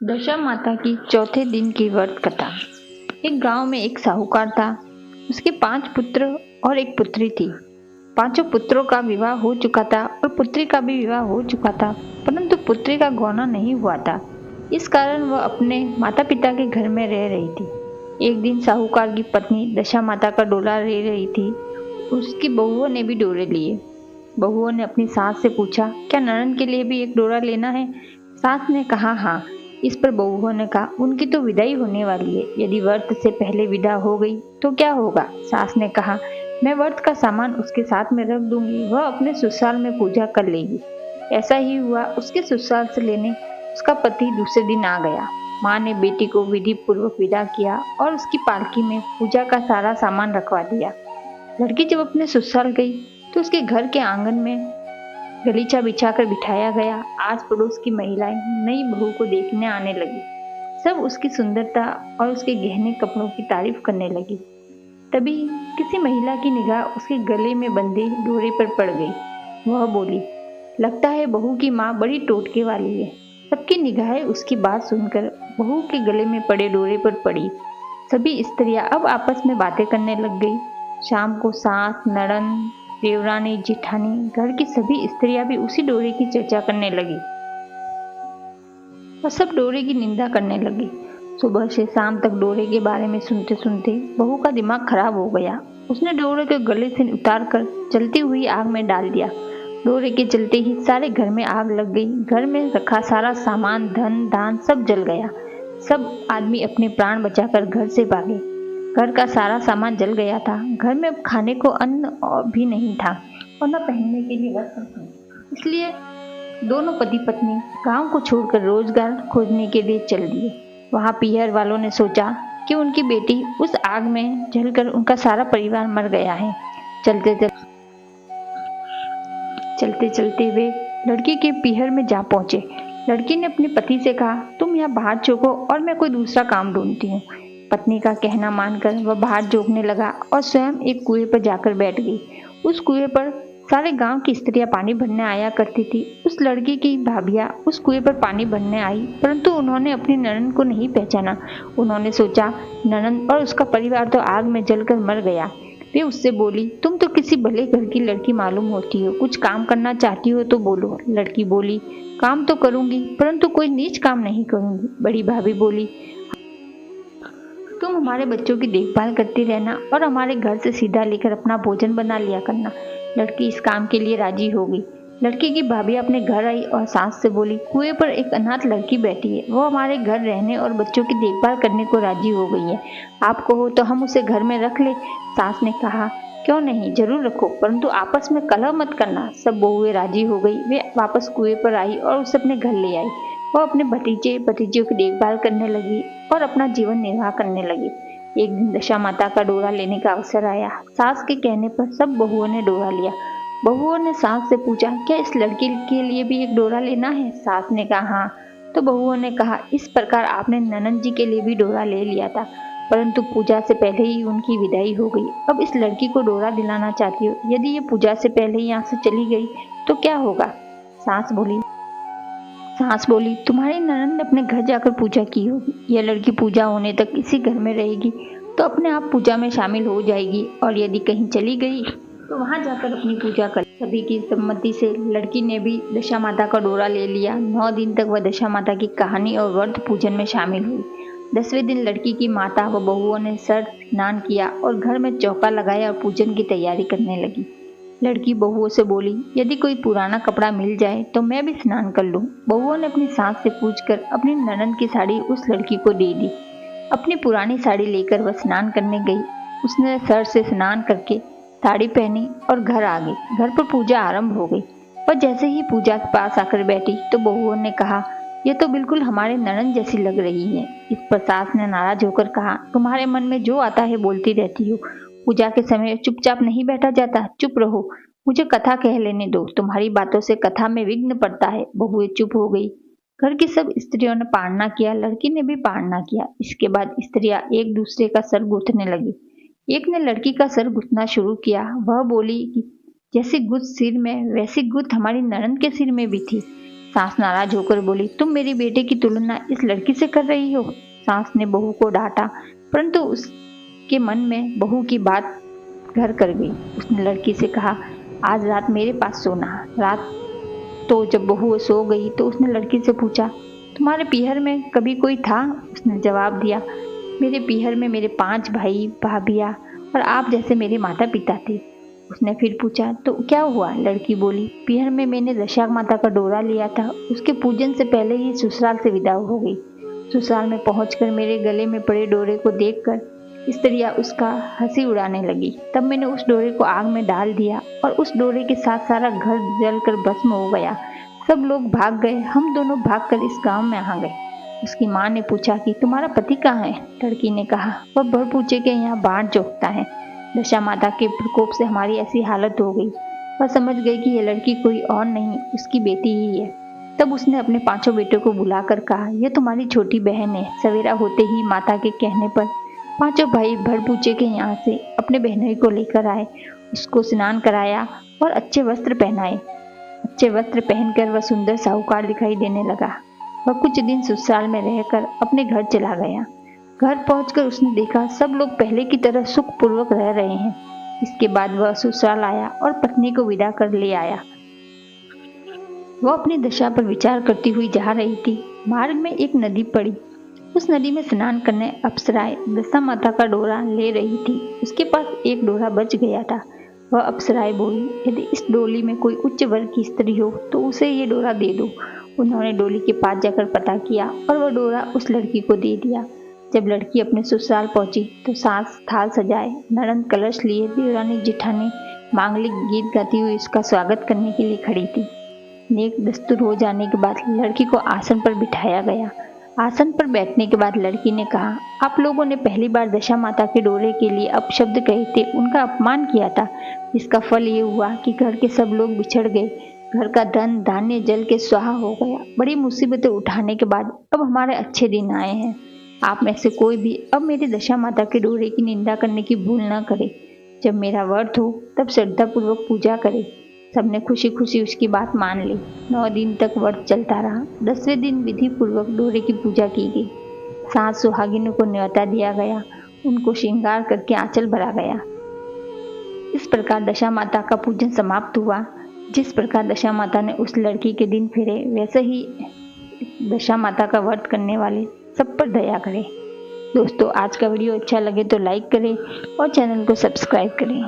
दशा माता की चौथे दिन की व्रत कथा। एक गांव में एक साहूकार था। उसके 5 पुत्र और एक पुत्री थी। पांचों पुत्रों का विवाह हो चुका था और पुत्री का भी विवाह हो चुका था, परंतु पुत्री का गौना नहीं हुआ था। इस कारण वह अपने माता पिता के घर में रह रही थी। एक दिन साहूकार की पत्नी दशा माता का डोला ले रही थी। उसकी बहुओं ने भी डोरे लिए। बहुओं ने अपनी सास से पूछा, क्या ननद के लिए भी एक डोरा लेना है? सास ने कहा, हाँ। इस पर बहुओं ने कहा, उनकी तो विदाई होने वाली है, यदि व्रत से पहले विदा हो गई तो क्या होगा? सास ने कहा, मैं व्रत का सामान उसके साथ में रख दूंगी, वह अपने ससुराल में पूजा कर लेगी। ऐसा ही हुआ। उसके ससुराल से लेने उसका पति दूसरे दिन आ गया। माँ ने बेटी को विधि पूर्वक विदा किया और उसकी पालकी में पूजा का सारा सामान रखवा दिया। लड़की जब अपने ससुराल गई तो उसके घर के आंगन में गलीचा बिछाकर बिठाया गया। आस पड़ोस की महिलाएं नई बहू को देखने आने लगी। सब उसकी सुंदरता और उसके गहने कपड़ों की तारीफ करने लगी। तभी किसी महिला की निगाह उसके गले में बंधे डोरे पर पड़ गई। वह बोली, लगता है बहू की माँ बड़ी टोटके वाली है। सबकी निगाहें उसकी बात सुनकर बहू के गले में पड़े डोरे पर पड़ी। सभी स्त्रियां अब आपस में बातें करने लग गई। शाम को सास, नड़न, देवरानी, जिठानी, घर की सभी स्त्रियां भी उसी डोरे की चर्चा करने लगी और सब डोरे की निंदा करने लगी। सुबह से शाम तक डोरे के बारे में सुनते सुनते बहू का दिमाग खराब हो गया। उसने डोरे को गले से उतार कर जलती हुई आग में डाल दिया। डोरे के जलते ही सारे घर में आग लग गई। घर में रखा सारा सामान, धन धान सब जल गया। सब आदमी अपने प्राण बचाकर घर से भागे। घर का सारा सामान जल गया था। घर में अब खाने को अन्न भी नहीं था और न पहनने के लिए वस्त्र थे। इसलिए दोनों पति पत्नी गांव को छोड़कर रोजगार खोजने के लिए चल दिए। वहां पीहर वालों ने सोचा कि उनकी बेटी उस आग में जलकर उनका सारा परिवार मर गया है। चलते चलते वे लड़की के पीहर में जा पहुंचे। लड़की ने अपने पति से कहा, तुम यहाँ बाहर चौंको और मैं कोई दूसरा काम ढूंढती हूँ। पत्नी का कहना मानकर वह बाहर झोंकने लगा और स्वयं एक कुएं पर जाकर बैठ गई। उस कुएं पर सारे गांव की स्त्रियां पानी भरने आया करती थी। उस लड़की की भाभियां उस कुएं पर पानी भरने आई, परंतु उन्होंने अपनी ननद को नहीं पहचाना। उन्होंने सोचा, ननद और उसका परिवार तो आग में जलकर मर गया। वे उससे बोली, तुम तो किसी भले घर की लड़की मालूम होती हो, कुछ काम करना चाहती हो तो बोलो। लड़की बोली, काम तो करूंगी, परंतु कोई नीच काम नहीं करूंगी। बड़ी भाभी बोली, तुम हमारे बच्चों की देखभाल करती रहना और हमारे घर से सीधा लेकर अपना भोजन बना लिया करना। लड़की इस काम के लिए राजी हो गई। लड़की की भाभी अपने घर आई और सास से बोली, कुएं पर एक अनाथ लड़की बैठी है, वो हमारे घर रहने और बच्चों की देखभाल करने को राजी हो गई है। आप कहो तो हम उसे घर में रख ले। सास ने कहा, क्यों नहीं, जरूर रखो, परंतु आपस में कलह मत करना। सब बहुएं राजी हो गई। वे वापस कुएं पर आई और उसे अपने घर ले आई। वो अपने भतीजे भतीजियों की देखभाल करने लगी और अपना जीवन निर्वाह करने लगी। एक दिन दशा माता का डोरा लेने का अवसर आया। सास के कहने पर सब बहुओं ने डोरा लिया। बहुओं ने सास से पूछा, क्या इस लड़की के लिए भी एक डोरा लेना है? सास ने कहा, हाँ। तो बहुओं ने कहा, इस प्रकार आपने ननद जी के लिए भी डोरा ले लिया था, परंतु पूजा से पहले ही उनकी विदाई हो गई। अब इस लड़की को डोरा दिलाना चाहती हो, यदि ये पूजा से पहले ही यहाँ से चली गई तो क्या होगा? सास बोली, तुम्हारी ननद ने अपने घर जाकर पूजा की होगी। यह लड़की पूजा होने तक इसी घर में रहेगी तो अपने आप पूजा में शामिल हो जाएगी, और यदि कहीं चली गई तो वहां जाकर अपनी पूजा कर। सभी की सम्मति से लड़की ने भी दशा माता का डोरा ले लिया। 9 दिन तक वह दशा माता की कहानी और व्रत पूजन में शामिल हुई। 10वें दिन लड़की की माता व बहुओं ने सर स्नान किया और घर में चौका लगाया और पूजन की तैयारी करने लगी। लड़की बहुओं से बोली, यदि कोई पुराना कपड़ा मिल जाए तो मैं भी स्नान कर लूं। बहुओं ने अपनी सास से पूछकर अपनी ननद की साड़ी उस लड़की को दे दी। अपनी पुरानी साड़ी लेकर वह स्नान करने गई। उसने सर से स्नान करके साड़ी पहनी और घर आ गई। घर पर पूजा आरंभ हो गई और जैसे ही पूजा के पास आकर बैठी तो बहुओं ने कहा, यह तो बिल्कुल हमारे ननद जैसी लग रही है। इस पर सास ने नाराज होकर कहा, तुम्हारे मन में जो आता है बोलती रहती हो। पूजा के समय चुपचाप नहीं बैठा जाता, चुप रहो, मुझे कथा कह लेने दो। तुम्हारी बातों से कथा में विघ्न पड़ता है। बहुएं चुप हो गई। घर की सब स्त्रियों ने पारना किया, लड़की ने भी पारना किया। इसके बाद स्त्रियां एक दूसरे का सर गूंथने लगी। एक ने लड़की का सर गूंथना शुरू किया। वह बोली कि जैसी गुत्थ सिर में वैसी गुत्थ हमारी ननद के सिर में भी थी। सास नाराज होकर बोली, तुम मेरी बेटे की तुलना इस लड़की से कर रही हो। सास ने बहू को डांटा, परंतु उसके मन में बहू की बात घर कर गई। उसने लड़की से कहा, आज रात मेरे पास सोना। रात तो जब बहू सो गई तो उसने लड़की से पूछा, तुम्हारे पीहर में कभी कोई था? उसने जवाब दिया, मेरे पीहर में मेरे 5 भाई भाभियाँ और आप जैसे मेरे माता पिता थे। उसने फिर पूछा, तो क्या हुआ? लड़की बोली, पीहर में मैंने दशा माता का डोरा लिया था, उसके पूजन से पहले ही ससुराल से विदा हो गई। ससुराल में पहुंचकर मेरे गले में पड़े डोरे को देखकर स्त्रियां उसका हंसी उड़ाने लगी। तब मैंने उस डोरे को आग में डाल दिया और उस डोरे के साथ सारा घर जलकर भस्म हो गया। सब लोग भाग गए, हम दोनों भागकर इस गांव में आ गए। उसकी माँ ने पूछा कि तुम्हारा पति कहाँ है? लड़की ने कहा, वह भरपूचे के यहाँ बाढ़ जोतता है। दशा माता के प्रकोप से हमारी ऐसी हालत हो गई। वह समझ गई कि यह लड़की कोई और नहीं, उसकी बेटी ही है। तब उसने अपने 5 बेटों को बुलाकर कहा, यह तुम्हारी छोटी बहन है। सवेरा होते ही माता के कहने पर 5 भाई भरपूचे के यहाँ से अपने बहनोई को लेकर आए। उसको स्नान कराया और अच्छे वस्त्र पहनाए। अच्छे वस्त्र पहनकर वह सुंदर साहूकार दिखाई देने लगा। वह कुछ दिन ससुराल में रहकर अपने घर चला गया। घर पहुंचकर उसने देखा सब लोग पहले की तरह सुखपूर्वक रह रहे हैं। इसके बाद वह ससुराल आया और पत्नी को विदा कर ले आया। वह अपनी दशा पर विचार करती हुई जा रही थी। मार्ग में एक नदी पड़ी। उस नदी में स्नान करने अप्सराएं दशा माता का डोरा ले रही थी। उसके पास एक डोरा बच गया था। वह अप्सराएं बोली, यदि इस डोली में कोई उच्च वर्ग की स्त्री हो तो उसे ये डोरा दे दो। उन्होंने डोली के पास जाकर पता किया और वह डोरा उस लड़की को दे दिया। जब लड़की अपने ससुराल पहुंची तो सास थाल सजाए, ननंद कलश लिए, देवरानी जिठानी मांगलिक गीत गाती हुई उसका स्वागत करने के लिए खड़ी थी। नेक दस्तूर हो जाने के बाद लड़की को आसन पर बिठाया गया। आसन पर बैठने के बाद लड़की ने कहा, आप लोगों ने पहली बार दशा माता के डोरे के लिए अपशब्द कहे थे, उनका अपमान किया था। इसका फल ये हुआ कि घर के सब लोग बिछड़ गए। घर का धन धान्य जल के स्वाहा हो गया। बड़ी मुसीबतें उठाने के बाद अब हमारे अच्छे दिन आए हैं। आप में से कोई भी अब मेरी दशा माता के डोरे की निंदा करने की भूल न करे। जब मेरा व्रत हो तब श्रद्धापूर्वक पूजा करे। सबने खुशी खुशी उसकी बात मान ली। 9 दिन तक व्रत चलता रहा। 10वें दिन विधि पूर्वक डोरे की पूजा की गई। 7 सुहागिनों को न्योता दिया गया। उनको श्रृंगार करके आंचल भरा गया। इस प्रकार दशा माता का पूजन समाप्त हुआ। जिस प्रकार दशा माता ने उस लड़की के दिन फेरे, वैसे ही दशा माता का व्रत करने वाले सब पर दया करे। दोस्तों, आज का वीडियो अच्छा लगे तो लाइक करें और चैनल को सब्सक्राइब करें।